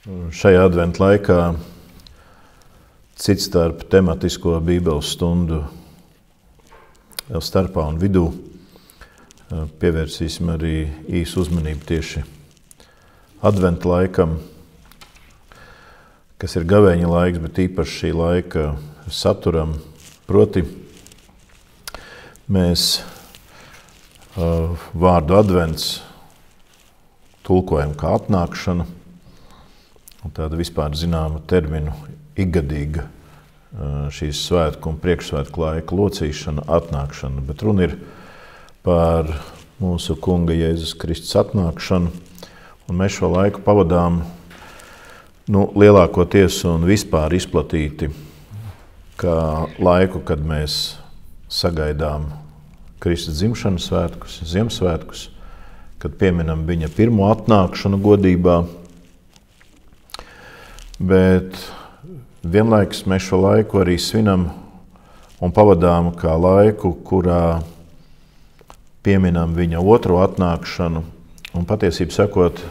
Šajā adventu laikā cits starp tematisko bībeles stundu starpā un vidū pievērsīsim arī īsu uzmanību tieši adventu laikam, kas ir gavēņa laiks, bet īpaši šī laika saturam. Proti, mēs vārdu advents tulkojam kā atnākšana, un tāda vispār zināma terminu ikgadīga šīs svētku un priekšsvētku laika locīšana, atnākšana, bet runa ir par mūsu Kunga Jēzus Kristus atnākšanu, un mēs šo laiku pavadām lielākoties un vispār izplatīti kā laiku, kad mēs sagaidām Kristus dzimšanas svētkus, Ziemassvētkus, kad pieminam viņa pirmo atnākšanu godībā, bet vienlaikus mēs šo laiku arī svinam un pavadām kā laiku, kurā pieminam viņa otro atnākšanu. Un patiesībā sakot,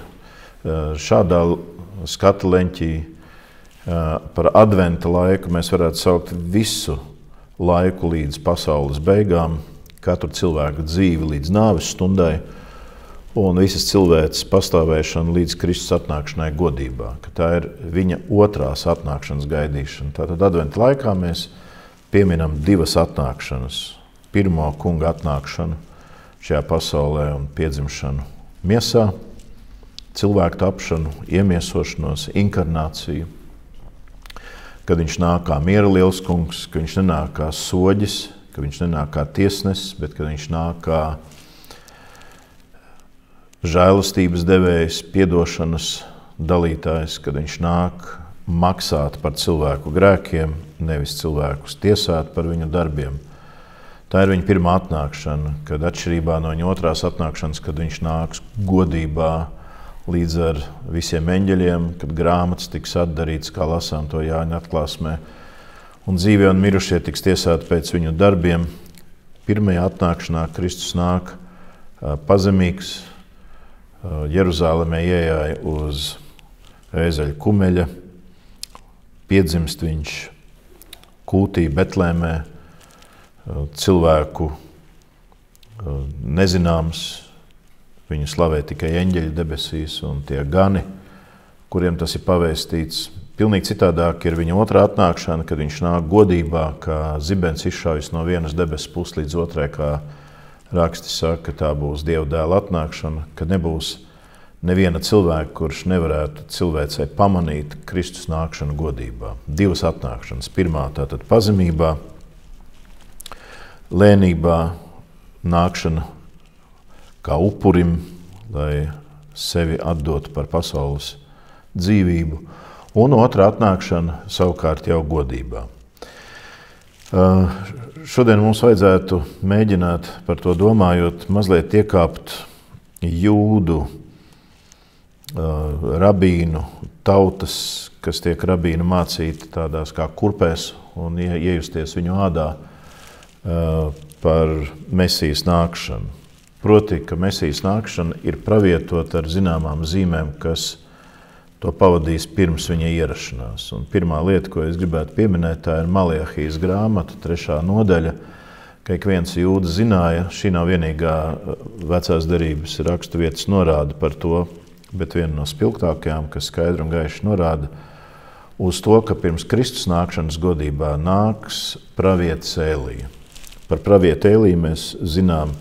šādā skata leņķī par adventa laiku mēs varētu saukt visu laiku līdz pasaules beigām, katru cilvēku dzīvi līdz nāves stundai un visas cilvēces pastāvēšanu līdz Kristus atnākšanai godībā, ka tā ir viņa otrās atnākšanas gaidīšana. Tātad adventa laikā mēs pieminam divas atnākšanas. Pirmo Kunga atnākšanu šajā pasaulē un piedzimšanu miesā, cilvēku tapšanu, iemiesošanos, inkarnāciju, kad viņš nāk kā miera liels kungs, ka viņš nenāk kā soģis, ka viņš nenāk kā tiesnesis, bet kad viņš nāk kā žēlastības devējs, piedošanas dalītājs, kad viņš nāk maksāt par cilvēku grēkiem, nevis cilvēkus tiesāt par viņu darbiem. Tā ir viņa pirmā atnākšana, kad atšķirībā no viņa otrās atnākšanas, kad viņš nāks godībā līdz ar visiem eņģeļiem, kad grāmatas tiks atdarītas, kā lasām to Jāņa atklāsmē, un dzīvie un mirušie tiks tiesāti pēc viņu darbiem. Pirmajā atnākšanā Kristus nāk pazemīgs, Jeruzālēmē ieejāja uz ēzeļa kumeļa, piedzimst viņš kūtī Betlēmē, cilvēku nezināms, viņu slavē tikai eņģeļi debesīs un tie gani, kuriem tas ir pavēstīts. Pilnīgi citādāk ir viņa otrā atnākšana, kad viņš nāk godībā, kā zibens izšaujas no vienas debesu puses līdz otrai, kā raksti saka, ka tā būs Dieva dēla atnākšana, kad nebūs neviena cilvēka, kurš nevarētu cilvēcei pamanīt Kristus nākšanu godībā. Divas atnākšanas. Pirmā tātad pazemībā, lēnībā, nākšana kā upurim, lai sevi atdotu par pasaules dzīvību, un otrā atnākšana savukārt jau godībā. Šodien mums vajadzētu mēģināt par to domājot, mazliet iekāpt jūdu, rabīnu, tautas, kas tiek rabīnu mācīti tādās kā kurpēs un iejusties viņu ādā par Mesijas nākšanu. Proti, ka Mesijas nākšana ir pravietot ar zināmām zīmēm, kas to pavadīs pirms viņa ierašanās. Un pirmā lieta, ko es gribētu pieminēt, tā ir Maleahijas grāmata, 3. nodaļa, ka ik viens jūds zināja, šī nav vienīgā vecās derības rakstu vietas norāda par to, bet viena no spilgtākajām, kas skaidri un gaiši norāda uz to, ka pirms Kristus nākšanas godībā nāks pravietis Ēlija. Par pravieti Ēliju mēs zinām,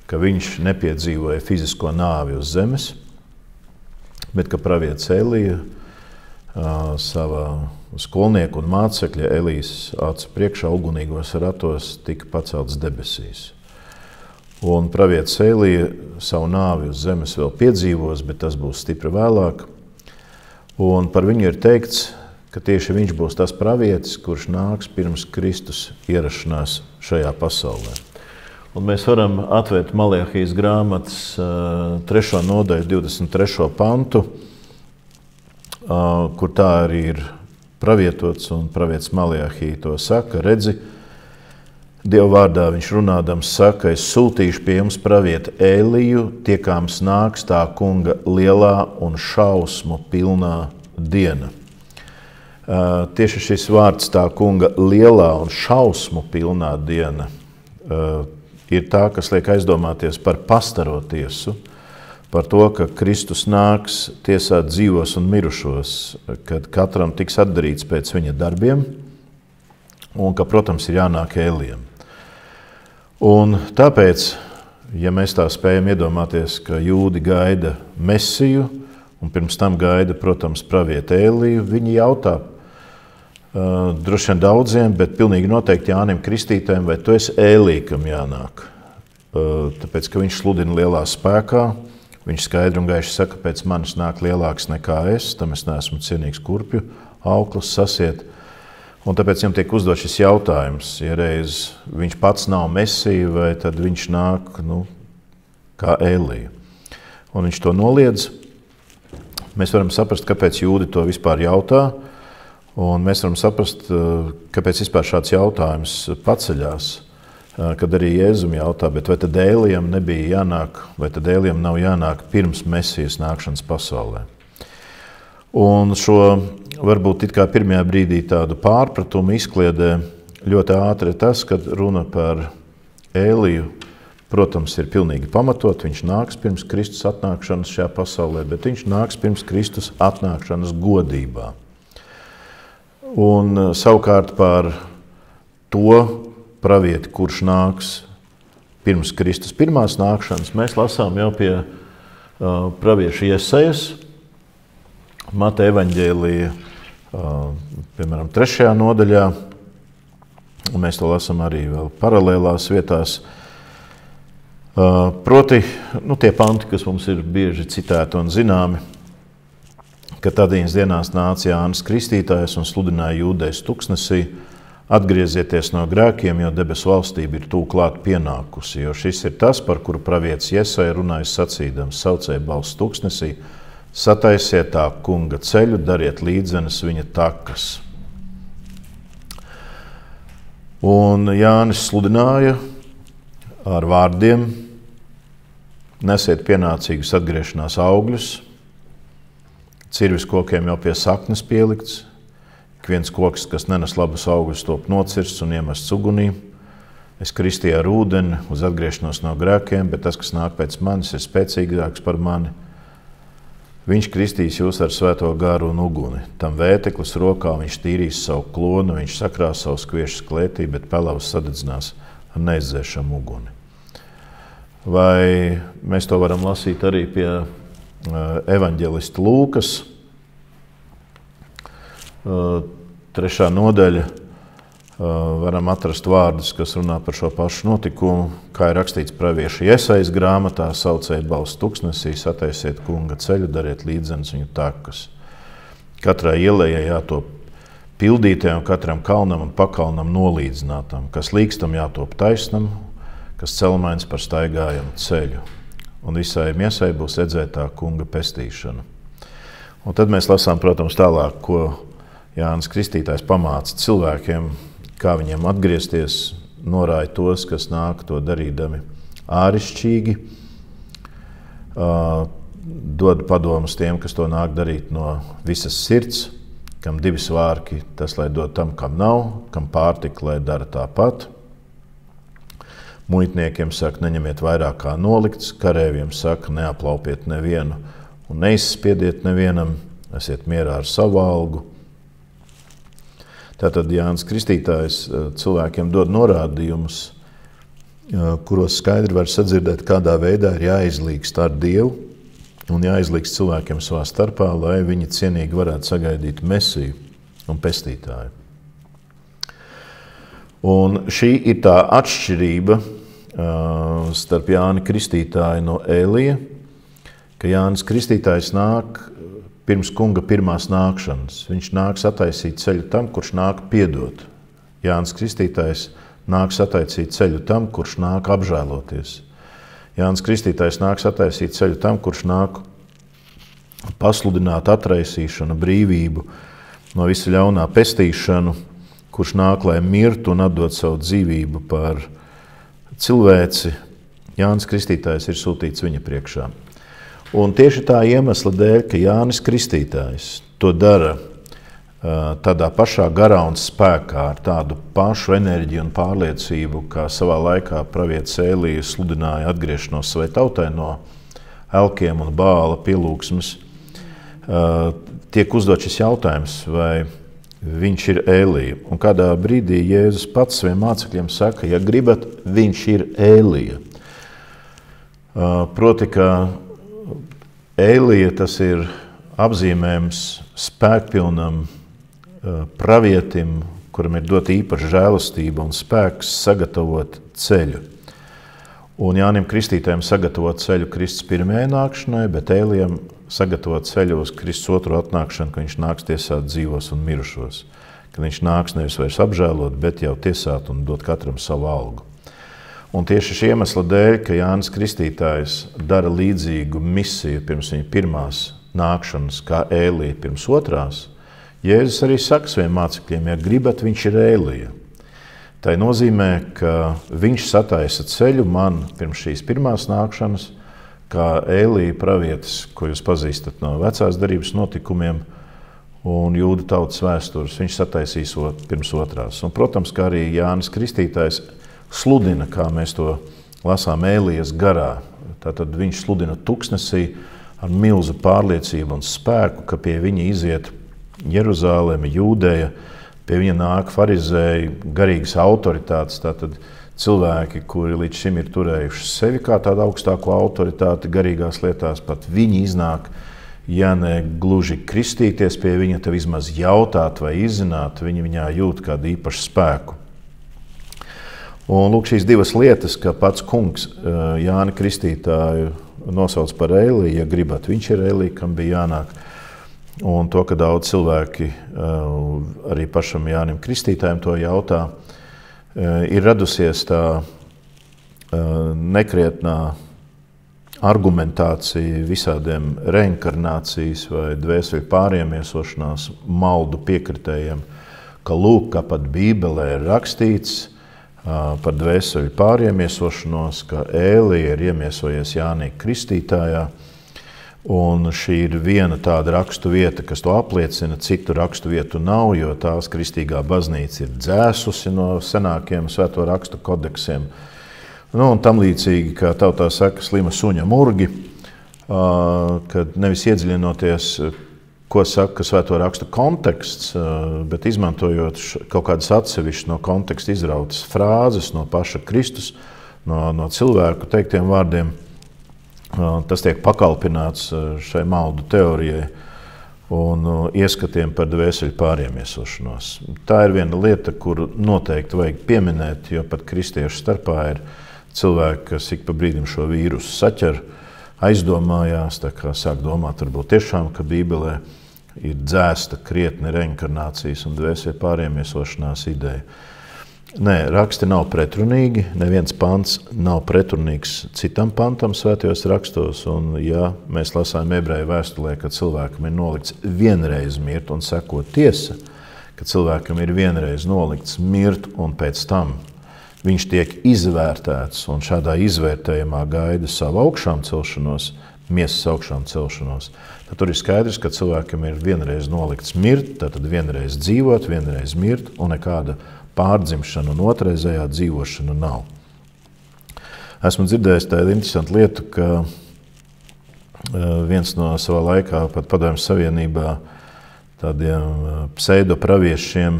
ka viņš nepiedzīvoja fizisko nāvi uz zemes, bet ka pravietis Ēlija savā skolnieku un mācekļa Elijas acu priekšā ugunīgos ratos tika pacelts debesīs. Un pravietis Ēlija savu nāvi uz zemes vēl piedzīvos, bet tas būs stipri vēlāk. Un par viņu ir teikts, ka tieši viņš būs tas pravietis, kurš nāks pirms Kristus ierašanās šajā pasaulē. Un mēs varam atvērt Maleahijas grāmatas 3. nodaļu 23. pantu, kur tā arī ir pravietots, un pravietis Maleahija to saka, redzi, Dieva vārdā viņš runādams saka, es sūtīšu pie jums pravieti Ēliju, tiekāms nāks tā kunga lielā un šausmu pilnā diena. Tieši šis vārds tā kunga lielā un šausmu pilnā diena ir tā, kas liek aizdomāties par pastaro tiesu, par to, ka Kristus nāks tiesāt dzīvos un mirušos, kad katram tiks atdarīts pēc viņa darbiem, un ka, protams, ir jānāk Ēlijam. Un tāpēc, ja mēs tā spējam iedomāties, ka jūdi gaida Mesiju, un pirms tam gaida, protams, pravietu Ēliju, viņi jautā droši vien daudziem, bet pilnīgi noteikti Jānim Kristītājam, vai tu esi Ēlija, kam jānāk. Tāpēc, ka viņš sludina lielā spēkā, viņš skaidri un gaiši saka, pēc manis nāk lielāks nekā es, tam es neesmu cienīgs kurpju auklis sasiet. Un tāpēc viņam tiek uzdot šis jautājums, ja reiz viņš pats nav Mesija, vai tad viņš nāk kā Ēlija. Un viņš to noliedz. Mēs varam saprast, kāpēc jūdi to vispār jautā, un mēs varam saprast, kāpēc vispār šāds jautājums paceļās, kad arī Jēzum jautā, bet vai tad Ēlijam nebija jānāk, vai tad Ēlijam nav jānāk pirms Mesijas nākšanas pasaulē. Un šo varbūt it kā pirmajā brīdī tādu pārpratumu izkliedē ļoti ātri tas, kad runa par Ēliju, protams, ir pilnīgi pamatot, viņš nāks pirms Kristus atnākšanas šajā pasaulē, bet viņš nāks pirms Kristus atnākšanas godībā. Un savukārt par to pravieti, kurš nāks pirms Kristus pirmās nākšanas, mēs lasām jau pie pravieša Jesajas, Mateja evaņģēlija, piemēram, 3. nodaļā, un mēs to lasām arī vēl paralēlās vietās. Proti, tie panti, kas mums ir bieži citēti un zināmi, ka tādienas dienās nāca Jānis Kristītājs un sludināja Jūdejas tuksnesī, atgriezieties no grēkiem, jo debesu valstība ir tūk klāt pienākusi, jo šis ir tas, par kuru pravietis Jesaja runāja sacīdams, saucēja balss tuksnesī, sataisiet tā kunga ceļu, dariet līdzenes viņa takas. Un Jānis sludināja ar vārdiem, nesiet pienācīgus atgriešanās augļus, cirvis kokiem jau pie saknes pielikts, ik viens koks, kas nenes labus augļus, top nocirsts un iemests ugunī. Es kristīju ar ūdeni uz atgriešanos no grēkiem, bet tas, kas nāk pēc manis, ir spēcīgāks par mani. Viņš kristīs jūs ar svēto garu un uguni. Tam vēteklis rokā viņš tīrīs savu klonu, viņš sakrās savus kviešus klētī, bet pelavas sadedzinās ar neizdzēšamu uguni. Vai mēs to varam lasīt arī pie evaņģelista Lūkas, 3. nodaļa, varam atrast vārdus, kas runā par šo pašu notikumu, kā ir rakstīts pravieša Jesajas grāmatā, saucēt balss tuksnesī, sataisiet kunga ceļu, dariet līdzenes viņu takas. Katrai ielējai jātop pildītē un katram kalnam un pakalnam nolīdzinātam, kas līkstam jātop taisnam, kas celmains par staigājumu ceļu. Un visai miesai būs redzētā kunga pestīšana. Un tad mēs lasām, protams, tālāk, ko Jānis Kristītājs pamāca cilvēkiem, kā viņiem atgriezties, norāja tos, kas nāk to darīdami ārišķīgi, dod padomus tiem, kas to nāk darīt no visas sirds, kam 2 svārki, tas, lai dod tam, kam nav, kam pārtika, lai dara tāpat. Muitniekiem saka, neņemiet vairāk kā nolikts, karēviem saka, neaplaupiet nevienu un neizspiediet nevienam, esiet mierā ar savu algu. Tātad Jānis Kristītājs cilvēkiem dod norādījumus, kuros skaidri var sadzirdēt, kādā veidā ir jāizlīgst ar Dievu un jāizlīgst cilvēkiem savā starpā, lai viņi cienīgi varētu sagaidīt Mesiju un pestītāju. Un šī ir tā atšķirība starp Jāni Kristītāju no Ēlija, ka Jānis Kristītājs nāk pirms kunga pirmās nākšanas. Viņš nāk sataisīt ceļu tam, kurš nāk piedot. Jānis Kristītājs nāk sataisīt ceļu tam, kurš nāk apžēloties. Jānis Kristītājs nāk sataisīt ceļu tam, kurš nāk pasludināt atraisīšanu, brīvību, no visa ļaunā pestīšanu, kurš nāk, lai mirtu un atdot savu dzīvību par cilvēci. Jānis Kristītājs ir sūtīts viņa priekšā. Un tieši tā iemesla dēļ, ka Jānis Kristītājs to dara tādā pašā garā un spēkā, ar tādu pašu enerģiju un pārliecību, kā savā laikā pravietis Ēlija sludināja atgriešanos savai tautai no elkiem un Bāla pielūgsmes, tiek uzdot šis jautājums, vai viņš ir Ēlija. Un kādā brīdī Jēzus pats saviem mācekļiem saka, ja gribat, viņš ir Ēlija. Proti, ka Ēlija tas ir apzīmējums spēkpilnam pravietim, kuram ir dota īpaša žēlastība un spēks sagatavot ceļu. Un Jānim Kristītājam sagatavot ceļu Kristus pirmajai nākšanai, bet Ēlijam sagatavot ceļu uz Kristus otru atnākšanu, ka viņš nāks tiesāt dzīvos un mirušos. Ka viņš nāks nevis vairs apžēlot, bet jau tiesāt un dot katram savu algu. Un tieši šī iemesla dēļ, ka Jānis Kristītājs dara līdzīgu misiju pirms viņa pirmās nākšanas, kā Ēlija pirms otrās, Jēzus arī saka saviem mācekļiem, ja gribat, viņš ir Ēlija. Tā nozīmē, ka viņš sataisa ceļu man pirms šīs pirmās nākšanas, kā Ēlija pravietis, ko jūs pazīstat no vecās darības notikumiem un jūdu tautas vēstures, viņš sataisīs pirms otrās. Un, protams, kā arī Jānis Kristītājs sludina, kā mēs to lasām Ēlijas garā. Tātad viņš sludina tuksnesī ar milzu pārliecību un spēku, ka pie viņa iziet Jeruzāleme, Jūdeja, pie viņa nāk farizēji, garīgas autoritātes, tātad cilvēki, kuri līdz šim ir turējuši sevi kā tādu augstāko autoritāti garīgās lietās, pat viņi iznāk, ja ne gluži kristīties pie viņa, tad vismaz jautāt vai izzināt, viņi viņā jūt kādu īpašu spēku. Un lūk, šīs divas lietas, ka pats kungs Jāni Kristītāju nosauc par Ēliju, ja gribat, viņš ir Ēlija, kam bija jānāk. Un to, ka daudz cilvēki arī pašam Jānim Kristītājam to jautā, ir radusies tā nekrietnā argumentācija visādiem reinkarnācijas vai dvēseli pāriemiesošanās maldu piekritējiem, ka lūk, kā pat Bībelē ir rakstīts par dvēseli pāriemiesošanos, ka Ēlija ir iemiesojies Jānī Kristītājā. Un šī ir viena tāda rakstu vieta, kas to apliecina, citu rakstu vietu nav, jo tās kristīgā baznīca ir dzēsusi no senākiem svēto rakstu kodeksiem. Nu, un tam līdzīgi, kā tautā saka, slima suņa murgi, kad nevis iedziļinoties, ko saka svēto rakstu konteksts, bet izmantojot kaut kādas atsevišķas no konteksta izrautas frāzes no paša Kristus, no cilvēku teiktiem vārdiem, tas tiek pakalpināts šai maldu teorijai un ieskatiem par dvēseli pāriemiesošanos. Tā ir viena lieta, kuru noteikti vajag pieminēt, jo pat kristiešu starpā ir cilvēki, kas ik pa brīdim šo vīrusu saķer, aizdomājās, tā kā sāk domāt varbūt tiešām, ka Bībelē ir dzēsta krietni reinkarnācijas un dvēseli pāriemiesošanās ideja. Nē, raksti nav pretrunīgi, neviens pants nav pretrunīgs citam pantam svētajos rakstos, un ja mēs lasām ebreju vēstulē, ka cilvēkam ir nolikts vienreiz mirt un seko tiesa, ka cilvēkam ir vienreiz nolikts mirt un pēc tam viņš tiek izvērtēts un šādā izvērtējumā gaida savu augšām celšanos, miesas augšām celšanos, tad tur ir skaidrs, ka cilvēkam ir vienreiz nolikts mirt, tad vienreiz dzīvot, vienreiz mirt un nekāda pārdzimšana un otrreizējā dzīvošana nav. Esmu dzirdējis tādu interesantu lietu, ka viens no savā laikā pat Padomju Savienībā tādiem pseidopraviešiem,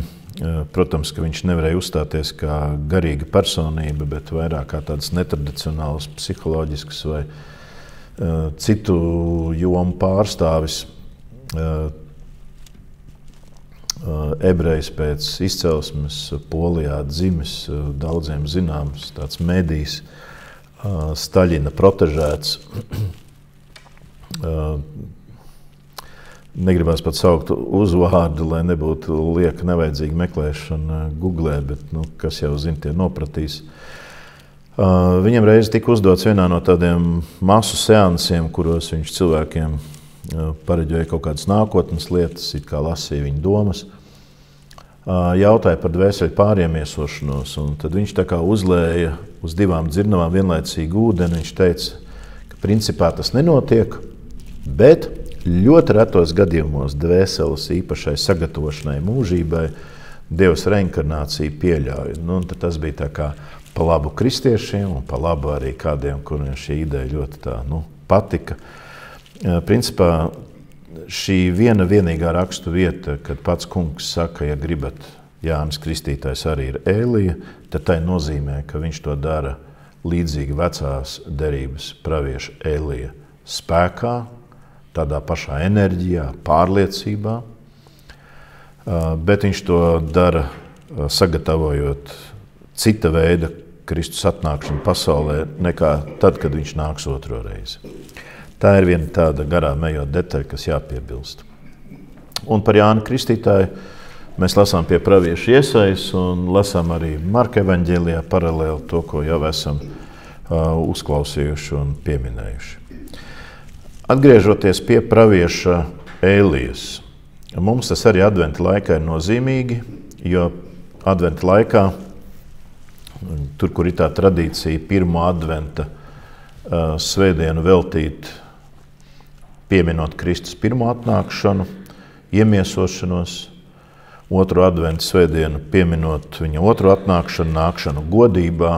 protams, ka viņš nevarēja uzstāties kā garīga personība, bet vairāk kā tādas netradicionālas, psiholoģiskas vai citu jomu pārstāvis, ebrejs pēc izcelsmes, Polijā dzimis, daudziem zināms, tāds medijs, Staļina protežēts. Negribās pat saukt uzvārdu, lai nebūtu lieka nevajadzīga meklēšana Googlē, bet kas jau zina, tie nopratīs. Viņam reiz tika uzdots vienā no tādiem masu seansiem, kuros viņš cilvēkiem pareģoja kaut kādas nākotnes lietas, it kā lasīja viņa domas, jautāja par dvēseli pāriemiesošanos, un tad viņš tā kā uzlēja uz divām dzirnavām vienlaicīgi ūdeni. Viņš teica, ka principā tas nenotiek, Bet ļoti retos gadījumos dvēseles īpašai sagatavošanai mūžībai Dievs reinkarnāciju pieļauj. Nu, tas bija tā kā pa labu kristiešiem un pa labu arī kādiem, kuriem šī ideja ļoti tā, patika. Principā šī vienīgā rakstu vieta, kad pats kungs saka, ja gribat, Jānis Kristītājs arī ir Ēlija, tad tai nozīmē, ka viņš to dara līdzīgi vecās derības pravieša Ēlija spēkā, tādā pašā enerģijā, pārliecībā, bet viņš to dara sagatavojot cita veida Kristus atnākšanu pasaulē nekā tad, kad viņš nāks otro reizi. Tā ir viena tāda garām ejot detaļa, kas jāpiebilst. Un par Jāni Kristītāju mēs lasām pie pravieša Iesajas un lasām arī Marka evaņģēlijā paralēli to, ko jau esam uzklausījuši un pieminējuši. Atgriežoties pie pravieša Ēlijas, mums tas arī adventa laikā ir nozīmīgi, jo adventa laikā, tur, kur ir tā tradīcija pirmo adventa svētdienu veltīt, pieminot Kristus pirmo atnākšanu, iemiesošanos, otro adventa svētdienu pieminot viņa otro atnākšanu, nākšanu godībā,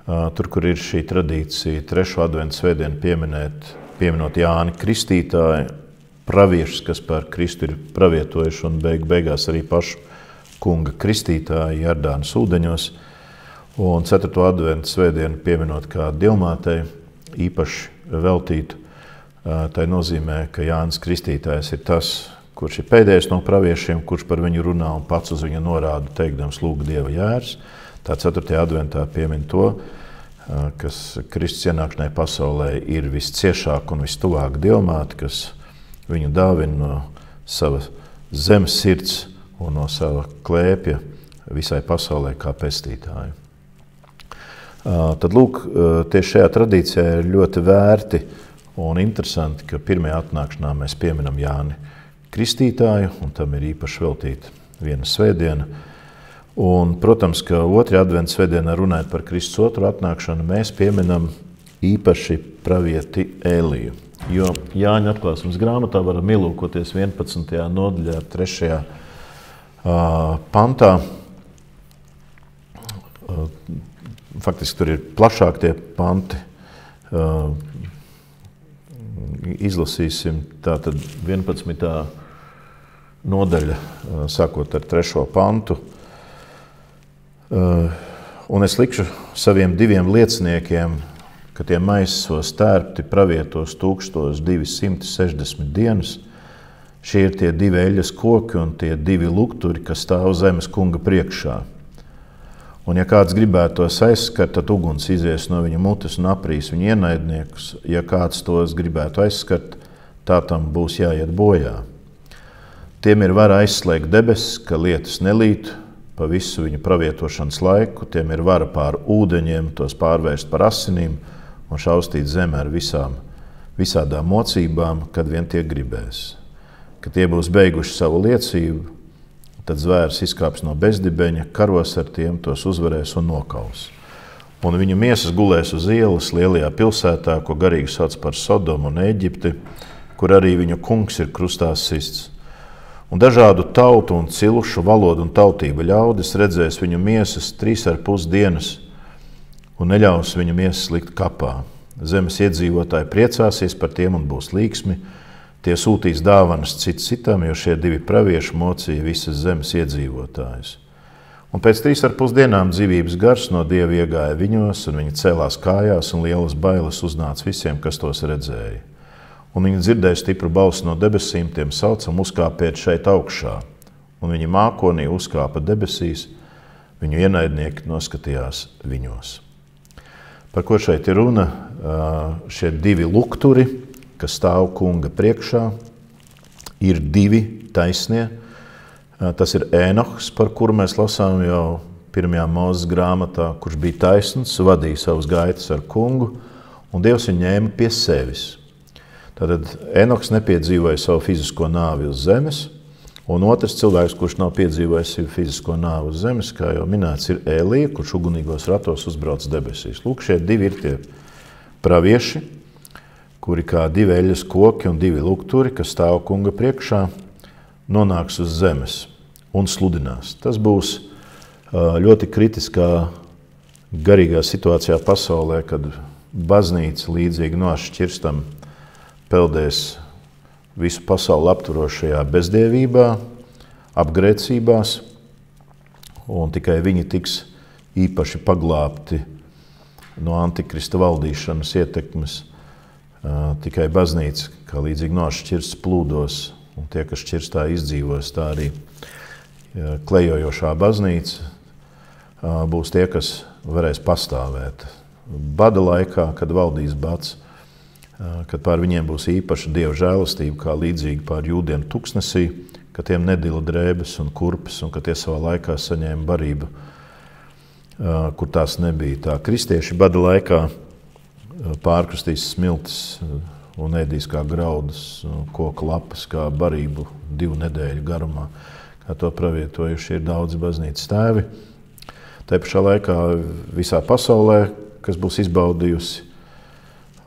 tur, kur ir šī tradīcija, trešo adventa svētdienu pieminot Jāni Kristītāju, praviešus, kas par Kristu ir pravietojuši un beigās arī pašu kunga Kristītāju Jardānas ūdeņos. Un 4. adventu svētdienu pieminot kā dievmātei, īpaši veltītu, tai nozīmē, ka Jānis Kristītājs ir tas, kurš ir pēdējais no praviešiem, kurš par viņu runā un pats uz viņu norāda, teikdams lūk Dieva jērs. Tā 4. adventā piemin to, kas Kristus ienākšanai pasaulē ir visciešāk un vistuvāk dievmāte, kas viņu dāvina no sava zemes sirds un no sava klēpja visai pasaulē kā pestītāju. Tad lūk, tieši šajā tradīcijā ir ļoti vērti un interesanti, ka pirmajā atnākšanā mēs pieminam Jāni Kristītāju, un tam ir īpaši veltīta viena svētdiena. Un, protams, ka 2. adventa svētdienā runājot par Kristus otru atnākšanu, mēs pieminam īpaši pravieti Ēliju. Jo Jāņa atklāsmes grāmatā varam ielūkoties 11. nodaļā 3. pantā. Faktiski tur ir plašāk tie panti. Izlasīsim tātad 11. nodaļa, sākot ar 3. pantu. Un es likšu saviem 2 lieciniekiem, ka tie maisos tērpti pravietos 1260 dienas. Šie ir tie 2 eļas koki un tie 2 lukturi, kas stāv zemes kunga priekšā. Un ja kāds gribētu tos aizskart, tad uguns izies no viņa mutes un aprīs viņa ienaidniekus. Ja kāds tos gribētu aizskart, tā tam būs jāiet bojā. Tiem ir vara aizslēgt debesis, ka lietus nelīt pa visu viņa pravietošanas laiku, tiem ir vara pār ūdeņiem, tos pārvērst par asinīm un šaustīt zemi ar visādām mocībām, kad vien tie gribēs. Kad tie būs beiguši savu liecību, tad zvērs izkāps no bezdibeņa, karos ar tiem, tos uzvarēs un nokaus. Un viņu miesas gulēs uz ielas lielajā pilsētā, ko garīgi sauc par Sodomu un Eģipti, kur arī viņu kungs ir krustā sists. Un dažādu tautu un cilšu, valodu un tautību ļaudis redzēs viņu miesas 3,5 dienas un neļaus viņu miesas likt kapā. Zemes iedzīvotāji priecāsies par tiem un būs līksmi. Tie sūtīs dāvanas cits citam, jo šie 2 pravieši mocīja visas zemes iedzīvotājus. Un pēc 3,5 dienām dzīvības gars no Dieva iegāja viņos, un viņi cēlās kājās, un lielas bailes uznāca visiem, kas tos redzēja. Un viņi dzirdēja stipru balsi no debesīm, tiem saucam, uzkāpiet šeit augšā. Un viņi mākonī uzkāpa debesīs, viņu ienaidnieki noskatījās viņos. Par ko šeit ir runa? Šie 2 lukturi, kas stāv kunga priekšā, ir 2 taisnie. Tas ir Ēnohs, par kuru mēs lasām jau 1. Mūzes grāmatā, kurš bija taisns, vadīja savus gaitas ar kungu, un Dievs viņu ņēma pie sevis. Tātad Ēnohs nepiedzīvoja savu fizisko nāvi uz zemes, un otrs cilvēks, kurš nav piedzīvojis fizisko nāvi uz zemes, kā jau minēts, ir Ēlija, kurš ugunīgos ratos uzbrauc debesīs. Lūk, šie 2 ir tie pravieši, kuri kā divi eļas koki un divi lukturi, kas stāv kunga priekšā, nonāks uz zemes un sludinās. Tas būs ļoti kritiskā garīgā situācijā pasaulē, kad baznīca līdzīgi nošķirstam peldēs visu pasauli aptverošajā bezdievībā, apgrēcībās, un tikai viņi tiks īpaši paglābti no antikrista valdīšanas ietekmes. Tikai baznīca, kā līdzīgi nošķirsts plūdos, un tie, kas šķirstā izdzīvos, tā arī klejojošā baznīca būs tie, kas varēs pastāvēt. Bada laikā, kad valdīs bats, kad pār viņiem būs īpaša Dieva žēlastība, kā līdzīgi pār jūdiem tuksnesī, ka tiem nedila drēbes un kurpes, un ka tie savā laikā saņēma barību, kur tās nebija. Tā kristieši bada laikā pārkrustīs smiltis un ēdīs kā graudus, koka lapas, kā barību 2 nedēļu garumā, kā to pravietojuši ir daudzi baznīcas tēvi. Tā pašā laikā visā pasaulē, kas būs izbaudījusi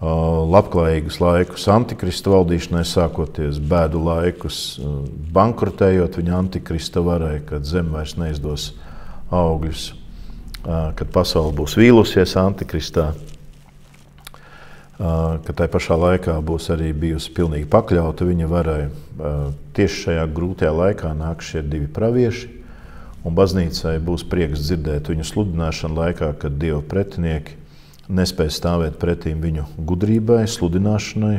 labklājīgus laikus antikrista valdīšanai, sākoties bēdu laikus, bankrotējot viņa antikrista varai, kad zem vairs neizdos augļus, kad pasaule būs vīlusies antikristā, ka tai pašā laikā būs arī bijusi pilnīgi pakļauta viņa varai. Tieši šajā grūtajā laikā nāk šie 2 pravieši, un baznīcai būs prieks dzirdēt viņu sludināšanu laikā, kad Dieva pretinieki nespēja stāvēt pretīm viņu gudrībai, sludināšanai,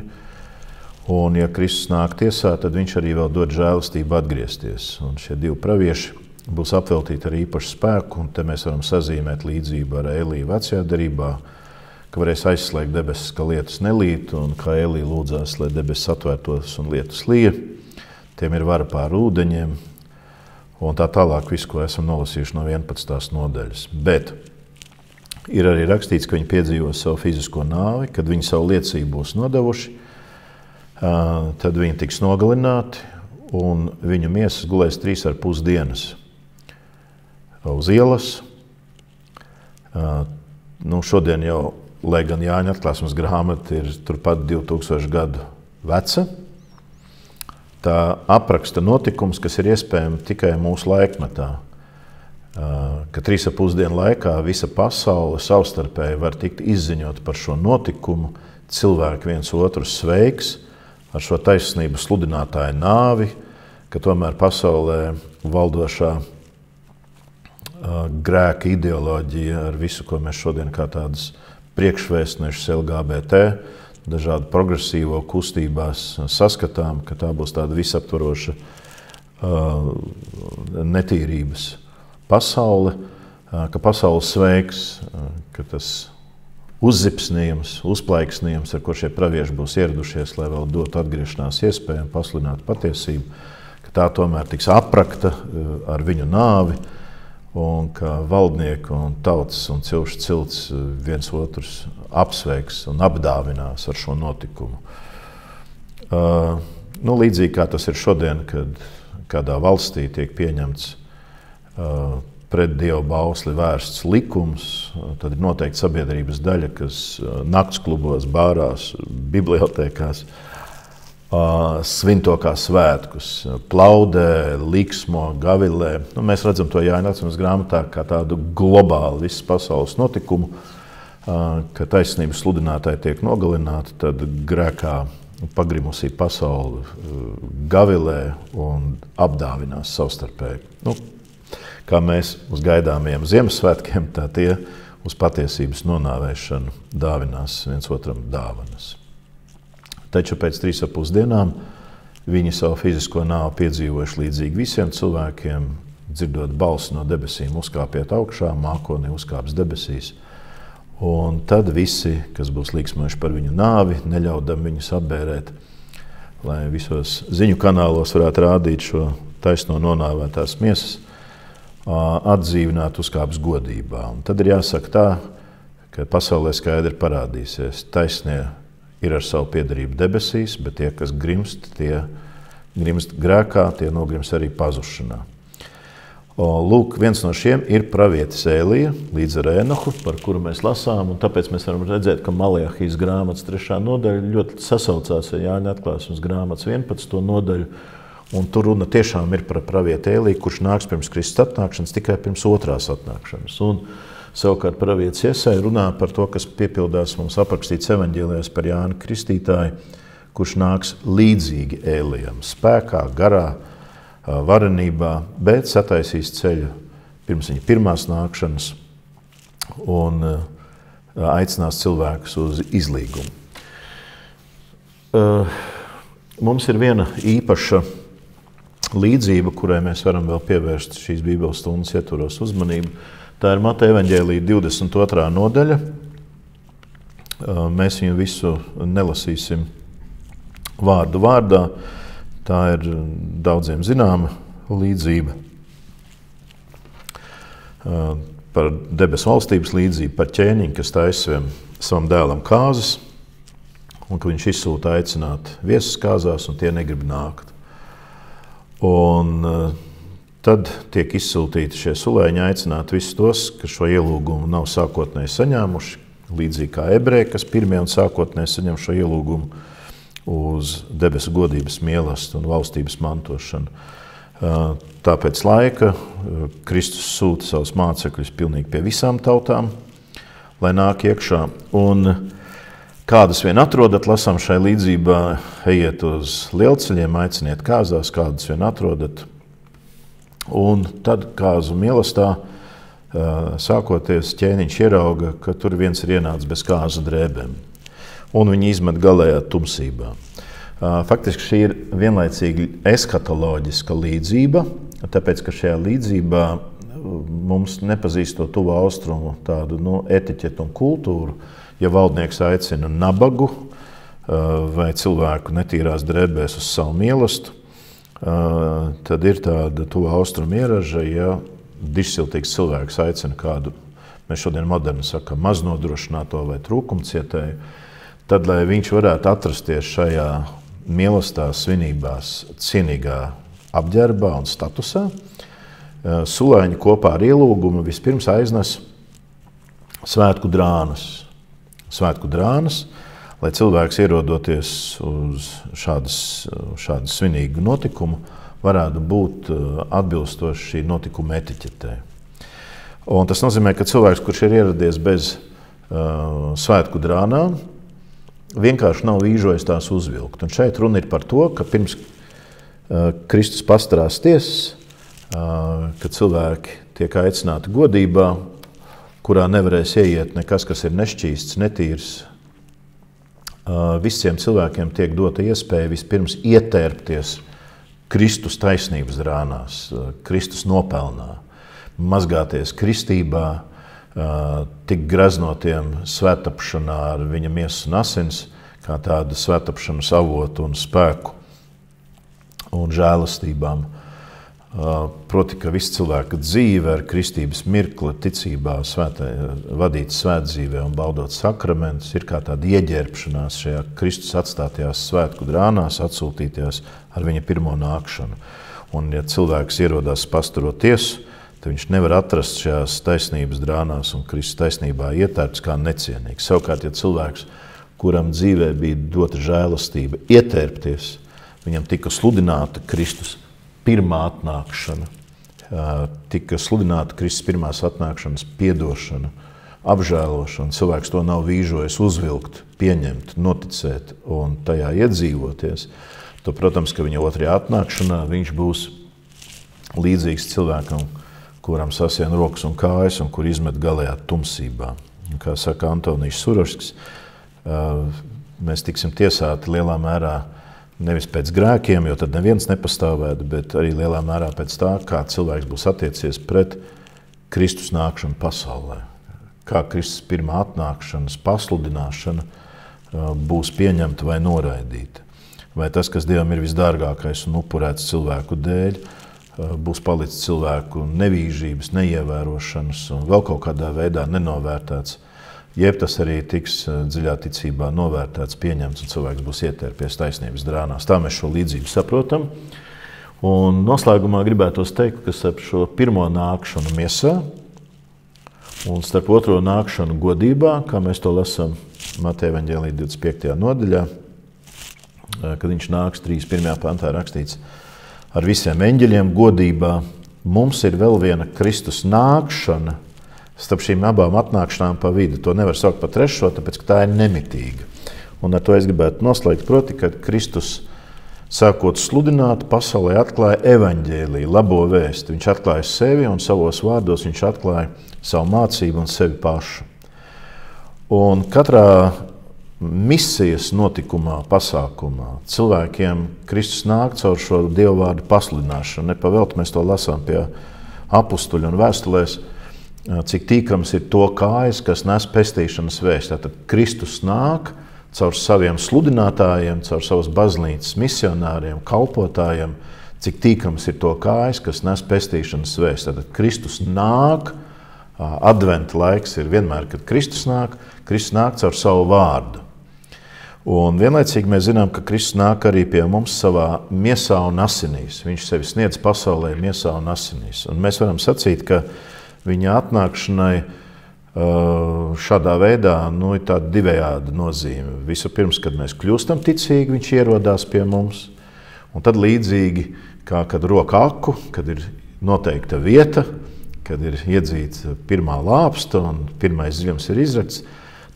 un ja Kristus nāk tiesā, tad viņš arī vēl dod žēlastību atgriezties. Un šie 2 pravieši būs apveltīti ar īpašu spēku, un te mēs varam sazīmēt līdzību ar Eliju vecajā derībā, ka varēs aizslēgt debesis, ka lietus nelīt, un kā Elija lūdzās, lai debesis atvērtos un lietus lija. Tiem ir vara pār ūdeņiem, un tā tālāk visu, ko esam nolasījuši no 11. nodaļas. Bet ir arī rakstīts, ka viņi piedzīvos savu fizisko nāvi, kad viņi savu liecību būs nodevuši, tad viņi tiks nogalināti, un viņu miesas gulēs 3,5 dienas uz ielas. Šodien jau, lai gan Jāņa atklāsmes grāmata ir turpat 2000 gadu veca, tā apraksta notikums, kas ir iespējams tikai mūsu laikmetā, ka 3,5 dienu laikā visa pasaule savstarpēji var tikt izziņot par šo notikumu, cilvēki viens otru sveiks ar šo taisnību sludinātāju nāvi, ka tomēr pasaulē valdošā grēka ideoloģija ar visu, ko mēs šodien kā tādas priekšvēstnešus LGBT, dažādu progresīvo kustībās saskatām, ka tā būs tāda visaptvaroša netīrības pasaule, ka pasaules sveiks, ka tas uzzipsnījums, uzplaiksnījums, ar ko šie pravieši būs ieradušies, lai vēl dotu atgriešanās iespēju un pasludinātu patiesību, ka tā tomēr tiks aprakta ar viņu nāvi, un ka valdnieki un tautas un cilšu cilts viens otrus apsveiks un apdāvinās ar šo notikumu. Līdzīgi kā tas ir šodien, kad kādā valstī tiek pieņemts pret Dievu bausli vērsts likums, tad ir noteikti sabiedrības daļa, kas naktsklubos, bārās, bibliotēkās svin to kā svētkus, plaudē, liksmo, gavilē. Mēs redzam to Jāņa atklāsmes grāmatā kā tādu globālu visas pasaules notikumu, ka taisnības sludinātāji tiek nogalināti, tad grēkā pagrimusī pasauli gavilē un apdāvinās savstarpēji. Kā mēs uz gaidāmiem Ziemassvētkiem, tā tie uz patiesības nonāvēšanu dāvinās viens otram dāvanas. Taču pēc 3,5 dienām viņi savu fizisko nāvi piedzīvojuši līdzīgi visiem cilvēkiem, dzirdot balsi no debesīm, uzkāpiet augšā, mākonī uzkāps debesīs. Un tad visi, kas būs līksmojuši par viņu nāvi, neļaudam viņus apbērēt, lai visos ziņu kanālos varētu rādīt šo taisno nonāvētās miesas, atdzīvināt uzkāps godībā. Un tad ir jāsaka tā, ka pasaulē skaidri parādīsies taisnie ir ar savu piederību debesīs, bet tie, kas grimst, tie grimst grēkā, tie nogrims arī pazušanā. Lūk, viens no šiem ir pravietis Ēlija līdz ar Ēnohu, par kuru mēs lasām, un tāpēc mēs varam redzēt, ka Maliahijas grāmatas 3. nodaļa ļoti sasaucās ar Jāņa atklāsmes grāmatas 11. nodaļu, un tur runa tiešām ir par pravieti Ēliju, kurš nāks pirms Kristus atnākšanas, tikai pirms otrās atnākšanas. Un savukārt pravietis Jesaja runā par to, kas piepildās mums aprakstīts evaņģēlijās par Jānu Kristītāju, kurš nāks līdzīgi Ēlijam, spēkā, garā, varenībā, bet sataisīs ceļu pirms viņa pirmās nākšanas un aicinās cilvēkus uz izlīgumu. Mums ir viena īpaša līdzība, kurai mēs varam vēl pievērst šīs Bībeles stundas ietvaros uzmanību. Tā ir Mateja evaņģēlija 22. nodaļa. Mēs viņu visu nelasīsim vārdu vārdā. Tā ir daudziem zināma līdzība par debesu valstības līdzību, par ķēniņu, kas taisa savam dēlam kāzas, un ka viņš izsūta aicināt viesus kāzās, un tie negrib nākt. Un tad tiek izsūtīti šie sulēņi aicināt visus tos, kas šo ielūgumu nav sākotnēji saņēmuši, līdzīgi kā ebreji, kas pirmie un sākotnēji saņem šo ielūgumu uz debesu godības mielastu un valstības mantošanu. Tāpēc laika Kristus sūta savus mācekļus pilnīgi pie visām tautām, lai nāk iekšā. Un kādus vien atrodat, lasām šai līdzībā, ejiet uz lielceļiem, aiciniet kāzās, kādus vien atrodat. Un tad kāzu mielastā, sākoties, ķēniņš ierauga, ka tur viens ir ienācis bez kāzu drēbēm. Un viņi izmet galējā tumsībā. Faktiski šī ir vienlaicīgi eskatoloģiska līdzība, tāpēc, ka šajā līdzībā mums nepazīst to tuvo austrumu tādu etiķetu un kultūru. Ja valdnieks aicina nabagu vai cilvēku netīrās drēbēs uz savu mielastu, tad ir tāda tuvo austrumu ieraža, ja dižsiltīgs cilvēks aicina kādu, mēs šodien moderni sakam, maznodrošināto vai trūkumcietēju, tad, lai viņš varētu atrasties šajā mielastā svinībās cienīgā apģērbā un statusā, sulēņi kopā ar ielūgumu vispirms aiznes svētku drānas. Svētku drānas, lai cilvēks ierodoties uz šādu svinīgu notikumu, varētu būt atbilstoši šī notikuma etiķetē. Un tas nozīmē, ka cilvēks, kurš ir ieradies bez svētku drānām, vienkārši nav vīžojis tās uzvilkt. Un šeit runa ir par to, ka pirms Kristus pastarās tiesas, kad cilvēki tiek aicināti godībā, kurā nevarēs ieiet nekas, kas ir nešķīsts, netīrs, visiem cilvēkiem tiek dota iespēja vispirms ietērpties Kristus taisnības drānās, Kristus nopelnā, mazgāties kristībā, tik greznotiem svētapšanā ar viņa miesas un asins, kā tāda svētapšanas avotu un spēku un žēlastībām. Proti, ka viss cilvēka dzīve ar kristības mirkli, ticībā, vadīt svētdzīvē un baudot sakramentus, ir kā tāda ieģērbšanās šajā Kristus atstātajās svētku drānās, atsūtītajās ar viņa pirmo nākšanu. Un, ja cilvēks ierodās pasturot tiesu, tad viņš nevar atrast šajās taisnības drānās un Kristus taisnībā ietērpts kā necienīgs. Savukārt, ja cilvēks, kuram dzīvē bija dota žēlastība ietērpties, viņam tika sludināta Kristus pirmā atnākšana, tika sludināta Kristus pirmās atnākšanas piedošana, apžēlošana. Cilvēks to nav vīžojis uzvilkt, pieņemt, noticēt un tajā iedzīvoties. To, protams, ka viņa otrajā atnākšanā viņš būs līdzīgs cilvēkam, kuram sasien rokas un kājas un kur izmet galējā tumsībā. Kā saka Antonijs Suroškis, mēs tiksim tiesāti lielā mērā nevis pēc grēkiem, jo tad neviens nepastāvētu, bet arī lielā mērā pēc tā, kā cilvēks būs attiecies pret Kristus nākšanu pasaulē. Kā Kristus pirmā atnākšanas pasludināšana būs pieņemta vai noraidīta. Vai tas, kas Dievam ir visdārgākais un upurēts cilvēku dēļ, būs palicis cilvēku nevīžības, neievērošanas un vēl kaut kādā veidā nenovērtēts, jeb tas arī tiks dziļā ticībā novērtēts, pieņemts un cilvēks būs ietērpies taisnības drānās. Tā mēs šo līdzību saprotam. Un noslēgumā gribētos teikt, ka starp šo pirmo nākšanu miesā un starp otro nākšanu godībā, kā mēs to lasām Mateja evaņģēlija 25. nodaļā, kad viņš nāks 31. pantā rakstīts ar visiem eņģeļiem godībā, mums ir vēl viena Kristus nākšana starp šīm abām atnākšanām pa vidu. To nevar saukt par trešo, tāpēc, ka tā ir nemitīga. Un ar to es gribētu noslēgt, proti, ka Kristus sākot sludināt, pasaulē atklāja evaņģēliju, labo vēsti. Viņš atklāja sevi un savos vārdos viņš atklāja savu mācību un sevi pašu. Un katrā misijas notikumā, pasākumā cilvēkiem Kristus nāk caur šo Dievu vārdu pasludināšanu. Nepavēlti mēs to lasām pie apustuļu un vēstulēs, cik tīkams ir to kājas, kas nes pestīšanas vēsti. Tātad Kristus nāk caur saviem sludinātājiem, caur savas baznīcas misionāriem, kalpotājiem, cik tīkams ir to kājas, kas nes pestīšanas vēsti. Tātad Kristus nāk, adventa laiks ir vienmēr, kad Kristus nāk caur savu vārdu. Un vienlaicīgi mēs zinām, ka Kristus nāk arī pie mums savā miesā un asinīs. Viņš sevi sniedz pasaulē miesā un asinīs. Un mēs varam sacīt, ka viņa atnākšanai šādā veidā ir tāda divējāda nozīme. Vispirms, kad mēs kļūstam ticīgi, viņš ierodās pie mums. Un tad līdzīgi, kā kad roka aku, kad ir noteikta vieta, kad ir iedzīta pirmā lāpsta un pirmais ziļums ir izrakts,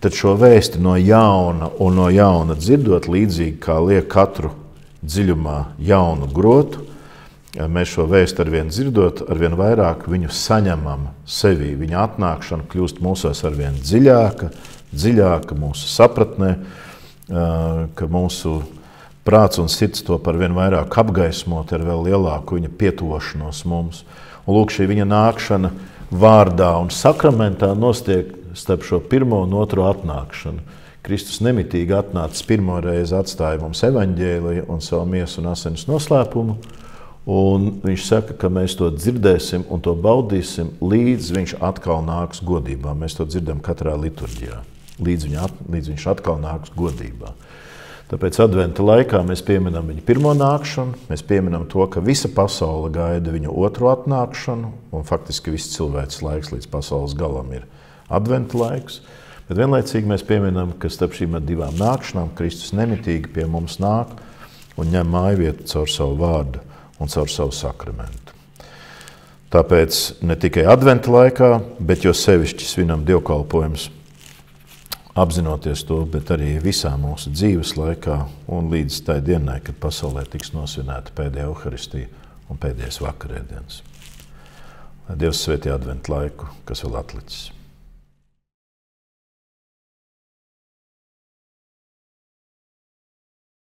tad šo vēsti no jauna un no jauna dzirdot, līdzīgi kā liek katru dziļumā jaunu grotu, mēs šo vēstu arvien dzirdot, arvien vairāk viņu saņemam sevī. Viņa atnākšana kļūst mūsos arvien dziļāka mūsu sapratnē, ka mūsu prāts un sirds to par vien vairāk apgaismot ar vēl lielāku viņa pietuvošanos mums. Un lūk, šī viņa nākšana vārdā un sakramentā nostiek starp šo pirmo un otro atnākšanu. Kristus nemitīgi atnācis pirmo reizi atstāja mums evaņģēliju un savu miesu un asinis noslēpumu, un viņš saka, ka mēs to dzirdēsim un to baudīsim, līdz viņš atkal nāks godībā. Mēs to dzirdam katrā liturģijā, līdz viņš atkal nāks godībā. Tāpēc adventa laikā mēs pieminam viņa pirmo nākšanu, mēs pieminam to, ka visa pasaule gaida viņa otro atnākšanu, un faktiski viss cilvēks laiks līdz pasaules galam ir adventa laiks, bet vienlaicīgi mēs pieminam, ka starp šīm divām nākšanām Kristus nemitīgi pie mums nāk un ņem mājvietu caur savu vārdu un caur savu sakramentu. Tāpēc ne tikai adventa laikā, bet jo sevišķi svinam dievkalpojumus, apzinoties to, bet arī visā mūsu dzīves laikā un līdz tai dienai, kad pasaulē tiks nosvinēta pēdējā euharistija un pēdējais vakarēdienas. Lai Dievs svētī adventu laiku, kas vēl atlicis.